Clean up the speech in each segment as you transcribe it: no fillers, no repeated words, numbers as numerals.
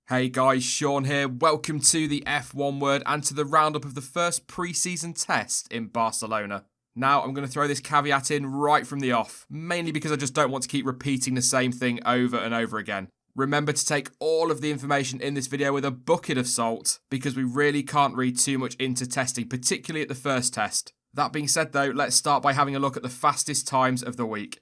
Hey guys, Sean here. Welcome to the F1 Word and to the roundup of the first pre-season test in Barcelona. Now, I'm going to throw this caveat in right from the off, mainly because I just don't want to keep repeating the same thing over and over again. Remember to take all of the information in this video with a bucket of salt, because we really can't read too much into testing, particularly at the first test. That being said though, let's start by having a look at the fastest times of the week.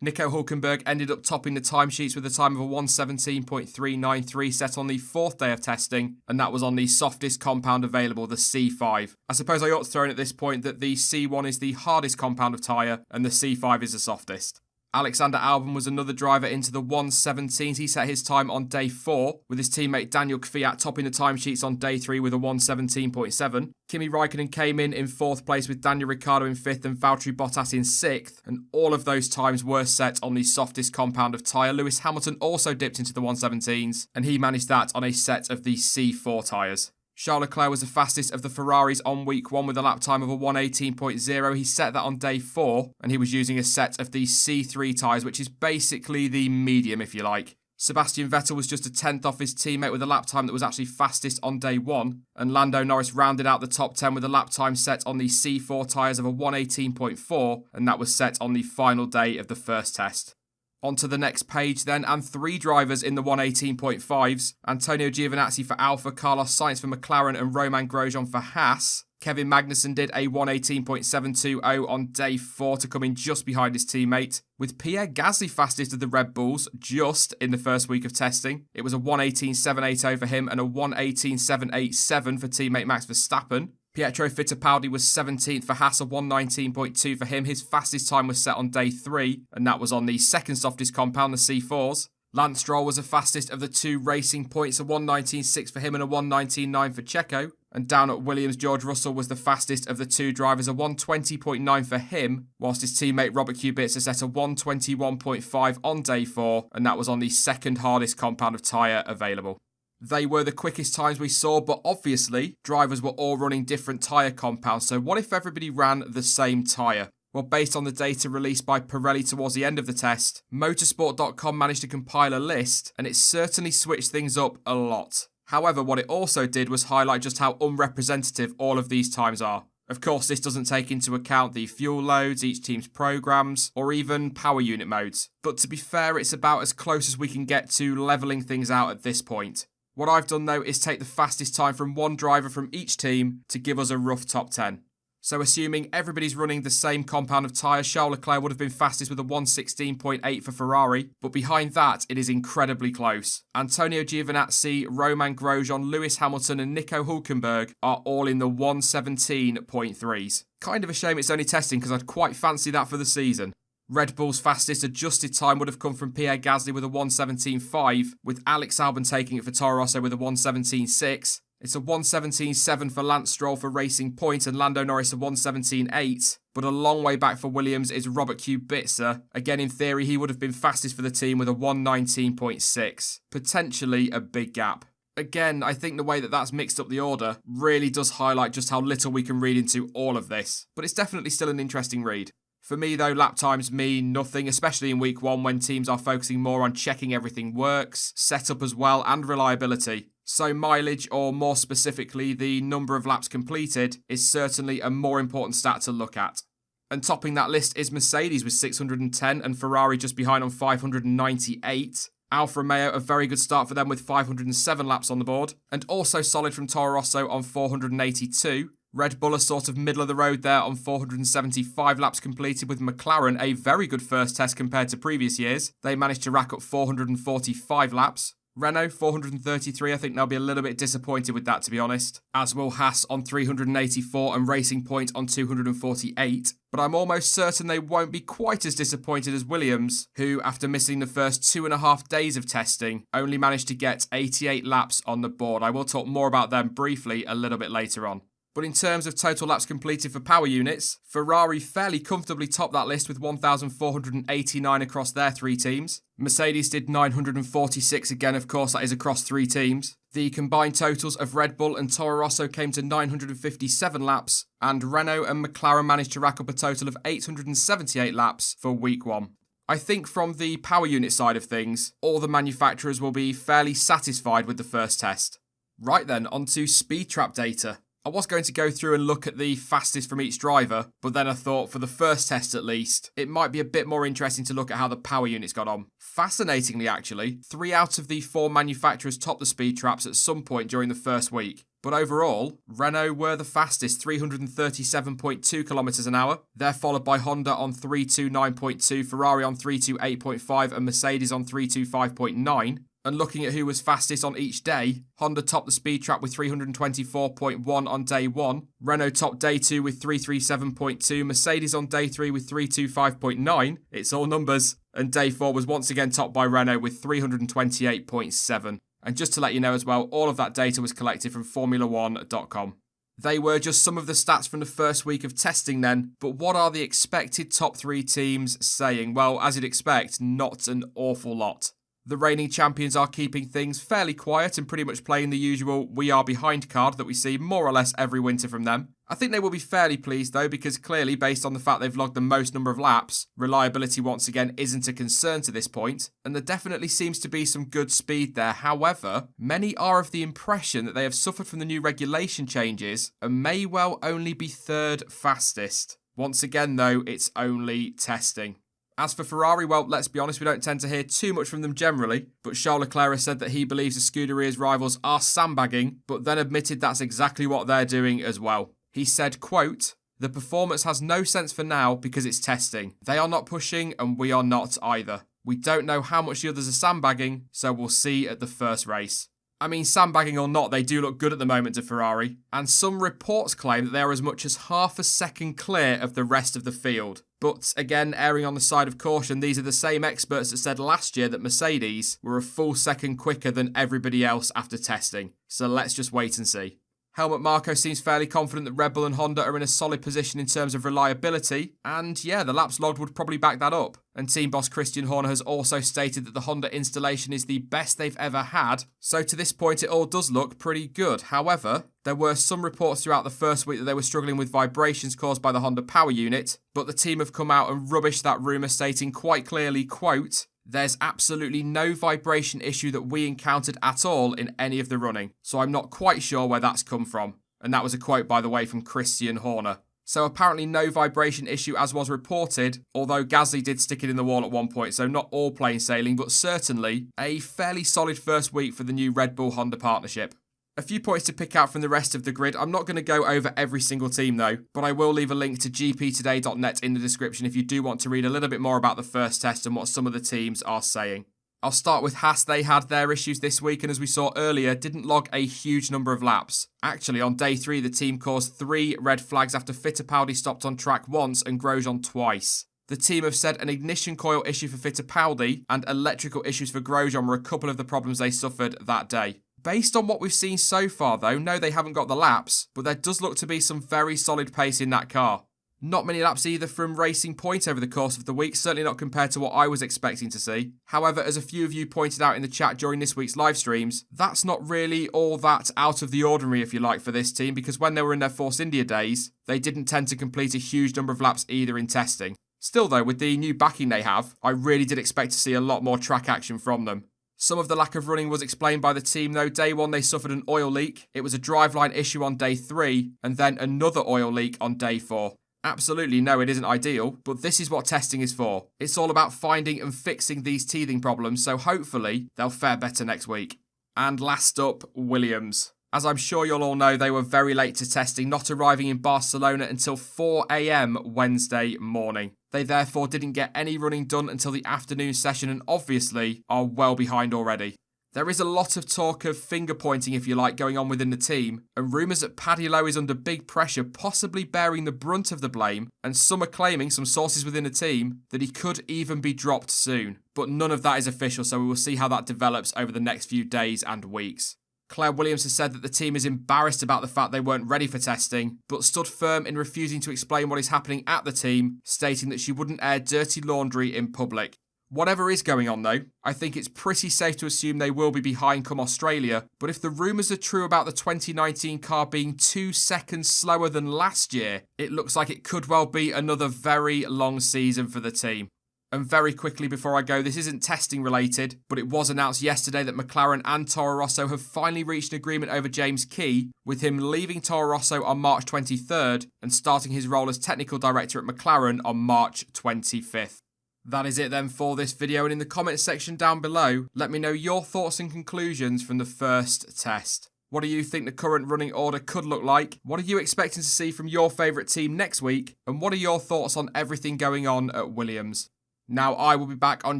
Nico Hülkenberg ended up topping the timesheets with a time of a 1:17.393 set on the fourth day of testing, and that was on the softest compound available, the C5. I suppose I ought to throw in at this point that the C1 is the hardest compound of tyre, and the C5 is the softest. Alexander Albon was another driver into the 1:17s. He set his time on day 4, with his teammate Daniel Kvyat topping the timesheets on day 3 with a 1:17.7. Kimi Raikkonen came in 4th place with Daniel Ricciardo in 5th and Valtteri Bottas in 6th, and all of those times were set on the softest compound of tyre. Lewis Hamilton also dipped into the 1:17s, and he managed that on a set of the C4 tyres. Charles Leclerc was the fastest of the Ferraris on week 1 with a lap time of a 1:18.0. He set that on day 4, and he was using a set of the C3 tyres, which is basically the medium, if you like. Sebastian Vettel was just a 10th off his teammate with a lap time that was actually fastest on day 1, and Lando Norris rounded out the top 10 with a lap time set on the C4 tyres of a 1:18.4, and that was set on the final day of the first test. On to the next page then, and 3 drivers in the 1:18.5s. Antonio Giovinazzi for Alfa, Carlos Sainz for McLaren and Romain Grosjean for Haas. Kevin Magnussen did a 1:18.720 on day 4 to come in just behind his teammate, with Pierre Gasly fastest of the Red Bulls just in the first week of testing. It was a 1:18.780 for him and a 1:18.787 for teammate Max Verstappen. Pietro Fittipaldi was 17th for Haas, a 1:19.2 for him. His fastest time was set on day 3, and that was on the second softest compound, the C4s. Lance Stroll was the fastest of the 2 Racing Points, a 1:19.6 for him and a 1:19.9 for Checo. And down at Williams, George Russell was the fastest of the 2 drivers, a 1:20.9 for him, whilst his teammate Robert Kubica set a 1:21.5 on day 4, and that was on the second hardest compound of tyre available. They were the quickest times we saw, but obviously, drivers were all running different tyre compounds, so what if everybody ran the same tyre? Well, based on the data released by Pirelli towards the end of the test, motorsport.com managed to compile a list, and it certainly switched things up a lot. However, what it also did was highlight just how unrepresentative all of these times are. Of course, this doesn't take into account the fuel loads, each team's programs, or even power unit modes. But to be fair, it's about as close as we can get to levelling things out at this point. What I've done though is take the fastest time from one driver from each team to give us a rough top 10. So assuming everybody's running the same compound of tyres, Charles Leclerc would have been fastest with a 1:16.8 for Ferrari, but behind that it is incredibly close. Antonio Giovinazzi, Romain Grosjean, Lewis Hamilton and Nico Hülkenberg are all in the 1:17.3s. Kind of a shame it's only testing because I'd quite fancy that for the season. Red Bull's fastest adjusted time would have come from Pierre Gasly with a 1:17.5, with Alex Albon taking it for Toro Rosso with a 1:17.6. It's a 1:17.7 for Lance Stroll for Racing Point and Lando Norris a 1:17.8, but a long way back for Williams is Robert Kubica. Again, in theory, he would have been fastest for the team with a 1:19.6. Potentially a big gap. Again, I think the way that that's mixed up the order really does highlight just how little we can read into all of this, but it's definitely still an interesting read. For me though, lap times mean nothing, especially in week 1 when teams are focusing more on checking everything works, setup as well, and reliability. So mileage, or more specifically the number of laps completed, is certainly a more important stat to look at. And topping that list is Mercedes with 610 and Ferrari just behind on 598. Alfa Romeo, a very good start for them with 507 laps on the board, and also solid from Toro Rosso on 482. Red Bull are sort of middle of the road there on 475 laps completed, with McLaren a very good first test compared to previous years. They managed to rack up 445 laps. Renault 433, I think they'll be a little bit disappointed with that, to be honest, as will Haas on 384 and Racing Point on 248. But I'm almost certain they won't be quite as disappointed as Williams, who, after missing the first 2.5 days of testing, only managed to get 88 laps on the board. I will talk more about them briefly a little bit later on. But in terms of total laps completed for power units, Ferrari fairly comfortably topped that list with 1,489 across their 3 teams. Mercedes did 946 again, of course, that is across 3 teams. The combined totals of Red Bull and Toro Rosso came to 957 laps, and Renault and McLaren managed to rack up a total of 878 laps for week 1. I think from the power unit side of things, all the manufacturers will be fairly satisfied with the first test. Right then, on to speed trap data. I was going to go through and look at the fastest from each driver, but then I thought for the first test at least, it might be a bit more interesting to look at how the power units got on. Fascinatingly actually, 3 out of the 4 manufacturers topped the speed traps at some point during the first week. But overall, Renault were the fastest, 337.2 kilometers an hour. They're followed by Honda on 329.2, Ferrari on 328.5, and Mercedes on 325.9. And looking at who was fastest on each day, Honda topped the speed trap with 324.1 on day 1, Renault topped day 2 with 337.2, Mercedes on day 3 with 325.9, it's all numbers, and day 4 was once again topped by Renault with 328.7. And just to let you know as well, all of that data was collected from Formula1.com. They were just some of the stats from the first week of testing then, but what are the expected top 3 teams saying? Well, as you'd expect, not an awful lot. The reigning champions are keeping things fairly quiet and pretty much playing the usual "we are behind" card that we see more or less every winter from them. I think they will be fairly pleased though, because clearly, based on the fact they've logged the most number of laps, reliability once again isn't a concern to this point, and there definitely seems to be some good speed there. However, many are of the impression that they have suffered from the new regulation changes and may well only be 3rd fastest. Once again though, it's only testing. As for Ferrari, well, let's be honest, we don't tend to hear too much from them generally, but Charles Leclerc has said that he believes the Scuderia's rivals are sandbagging, but then admitted that's exactly what they're doing as well. He said, quote, "The performance has no sense for now because it's testing. They are not pushing and we are not either. We don't know how much the others are sandbagging, so we'll see at the first race." I mean, sandbagging or not, they do look good at the moment to Ferrari, and some reports claim that they are as much as half a second clear of the rest of the field. But again, erring on the side of caution, these are the same experts that said last year that Mercedes were a full second quicker than everybody else after testing. So let's just wait and see. Helmut Marko seems fairly confident that Red Bull and Honda are in a solid position in terms of reliability, and yeah, the laps logged would probably back that up. And team boss Christian Horner has also stated that the Honda installation is the best they've ever had, so to this point it all does look pretty good. However, there were some reports throughout the first week that they were struggling with vibrations caused by the Honda power unit, but the team have come out and rubbished that rumour, stating quite clearly, quote, "There's absolutely no vibration issue that we encountered at all in any of the running, so I'm not quite sure where that's come from." And that was a quote, by the way, from Christian Horner. So apparently no vibration issue as was reported, although Gasly did stick it in the wall at one point, so not all plain sailing, but certainly a fairly solid first week for the new Red Bull-Honda partnership. A few points to pick out from the rest of the grid. I'm not going to go over every single team though, but I will leave a link to gptoday.net in the description if you do want to read a little bit more about the first test and what some of the teams are saying. I'll start with Haas. They had their issues this week and as we saw earlier, didn't log a huge number of laps. Actually, on day 3, the team caused 3 red flags after Fittipaldi stopped on track once and Grosjean twice. The team have said an ignition coil issue for Fittipaldi and electrical issues for Grosjean were a couple of the problems they suffered that day. Based on what we've seen so far though, no, they haven't got the laps, but there does look to be some very solid pace in that car. Not many laps either from Racing Point over the course of the week, certainly not compared to what I was expecting to see. However, as a few of you pointed out in the chat during this week's live streams, that's not really all that out of the ordinary, if you like, for this team, because when they were in their Force India days, they didn't tend to complete a huge number of laps either in testing. Still though, with the new backing they have, I really did expect to see a lot more track action from them. Some of the lack of running was explained by the team though. Day 1 they suffered an oil leak, it was a driveline issue on day 3, and then another oil leak on day 4. Absolutely no, it isn't ideal, but this is what testing is for. It's all about finding and fixing these teething problems, so hopefully they'll fare better next week. And last up, Williams. As I'm sure you'll all know, they were very late to testing, not arriving in Barcelona until 4 AM Wednesday morning. They therefore didn't get any running done until the afternoon session and obviously are well behind already. There is a lot of talk of finger pointing, if you like, going on within the team, and rumours that Paddy Lowe is under big pressure, possibly bearing the brunt of the blame, and some are claiming, some sources within the team, that he could even be dropped soon. But none of that is official, so we will see how that develops over the next few days and weeks. Claire Williams has said that the team is embarrassed about the fact they weren't ready for testing, but stood firm in refusing to explain what is happening at the team, stating that she wouldn't air dirty laundry in public. Whatever is going on though, I think it's pretty safe to assume they will be behind come Australia, but if the rumours are true about the 2019 car being 2 seconds slower than last year, it looks like it could well be another very long season for the team. And very quickly before I go, this isn't testing related, but it was announced yesterday that McLaren and Toro Rosso have finally reached an agreement over James Key, with him leaving Toro Rosso on March 23rd and starting his role as technical director at McLaren on March 25th. That is it then for this video, and in the comments section down below, let me know your thoughts and conclusions from the first test. What do you think the current running order could look like? What are you expecting to see from your favourite team next week? And what are your thoughts on everything going on at Williams? Now, I will be back on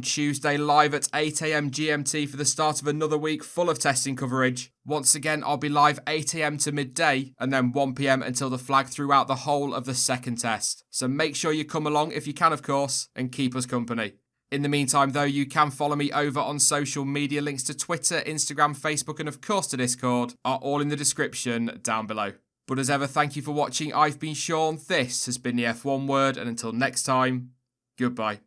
Tuesday live at 8 AM GMT for the start of another week full of testing coverage. Once again, I'll be live 8 AM to midday and then 1 PM until the flag throughout the whole of the second test. So make sure you come along if you can, of course, and keep us company. In the meantime, though, you can follow me over on social media. Links to Twitter, Instagram, Facebook, and of course to Discord are all in the description down below. But as ever, thank you for watching. I've been Sean. This has been the F1 Word, and until next time, goodbye.